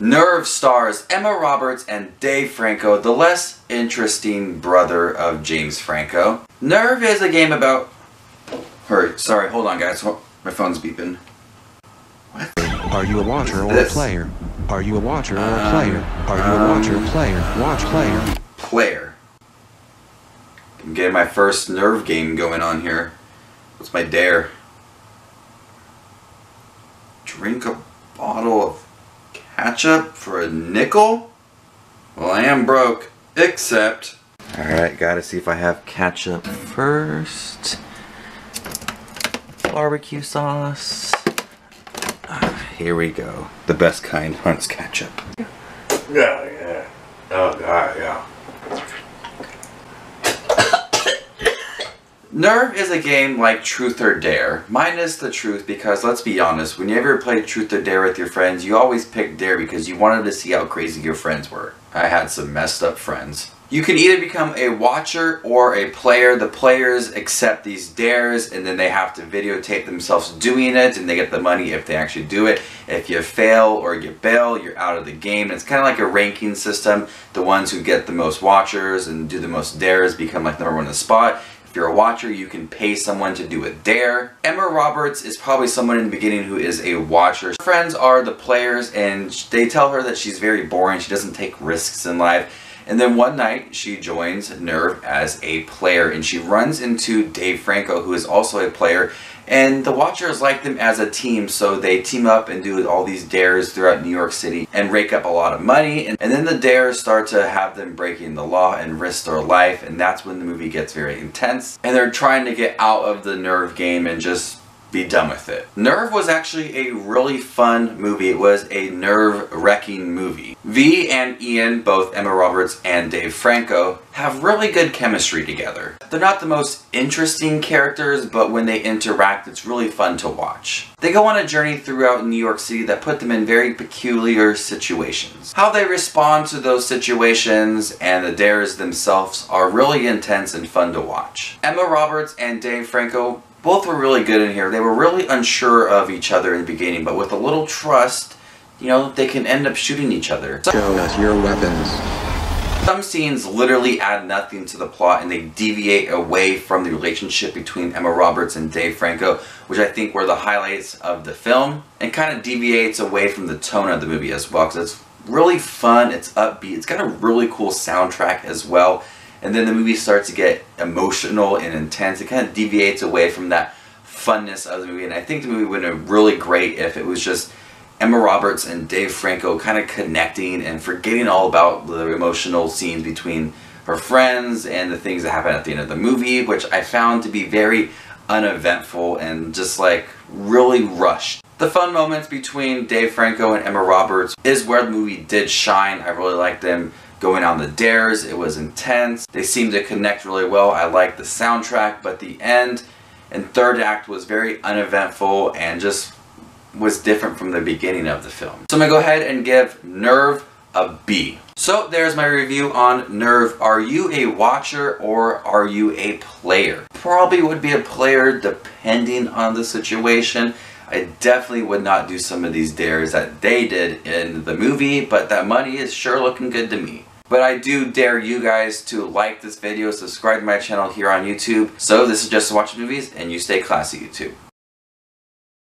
Nerve stars Emma Roberts and Dave Franco, the less interesting brother of James Franco. Nerve is a game about... Sorry, hold on guys, my phone's beeping. What? Are you a watcher or a player? Are you a watcher or a player? Are you a watcher, player, watch, player? Player. I'm getting my first Nerve game going on here. What's my dare? Drink a bottle of ketchup for a nickel? Well, I am broke, except... Alright, gotta see if I have ketchup first. Barbecue sauce. Here we go. The best kind, Hunt's ketchup. Yeah. Oh god, yeah. Nerve is a game like Truth or Dare, minus the truth, because let's be honest, when you ever play Truth or Dare with your friends, you always pick Dare because you wanted to see how crazy your friends were. I had some messed up friends. You can either become a watcher or a player. The players accept these dares and then they have to videotape themselves doing it and they get the money if they actually do it. If you fail or you bail, you're out of the game. And it's kind of like a ranking system. The ones who get the most watchers and do the most dares become like number one in the spot. If you're a watcher, you can pay someone to do a dare. Emma Roberts is probably someone in the beginning who is a watcher. Her friends are the players and they tell her that she's very boring. She doesn't take risks in life. And then one night, she joins Nerve as a player and she runs into Dave Franco, who is also a player. And the watchers like them as a team, so they team up and do all these dares throughout New York City and rake up a lot of money. And then the dares start to have them breaking the law and risk their life, and that's when the movie gets very intense. And they're trying to get out of the Nerve game and just be done with it. Nerve was actually a really fun movie. It was a nerve-wracking movie. V and Ian, both Emma Roberts and Dave Franco, have really good chemistry together. They're not the most interesting characters, but when they interact, it's really fun to watch. They go on a journey throughout New York City that put them in very peculiar situations. How they respond to those situations and the dares themselves are really intense and fun to watch. Emma Roberts and Dave Franco both were really good in here. They were really unsure of each other in the beginning, but with a little trust, you know, they can end up shooting each other. Show us your weapons. Some scenes literally add nothing to the plot and they deviate away from the relationship between Emma Roberts and Dave Franco, which I think were the highlights of the film, and kind of deviates away from the tone of the movie as well, because it's really fun, it's upbeat, it's got a really cool soundtrack as well. And then the movie starts to get emotional and intense. It kind of deviates away from that funness of the movie. And I think the movie would have been really great if it was just Emma Roberts and Dave Franco kind of connecting and forgetting all about the emotional scenes between her friends and the things that happen at the end of the movie, which I found to be very uneventful and just like really rushed. The fun moments between Dave Franco and Emma Roberts is where the movie did shine. I really liked them going on the dares. It was intense. They seemed to connect really well. I liked the soundtrack, but the end and third act was very uneventful and just was different from the beginning of the film. So I'm gonna go ahead and give Nerve a B. So there's my review on Nerve. Are you a watcher or are you a player? Probably would be a player depending on the situation. I definitely would not do some of these dares that they did in the movie, but that money is sure looking good to me. But I do dare you guys to like this video, subscribe to my channel here on YouTube. So this is Just to Watch Movies, and you stay classy, YouTube.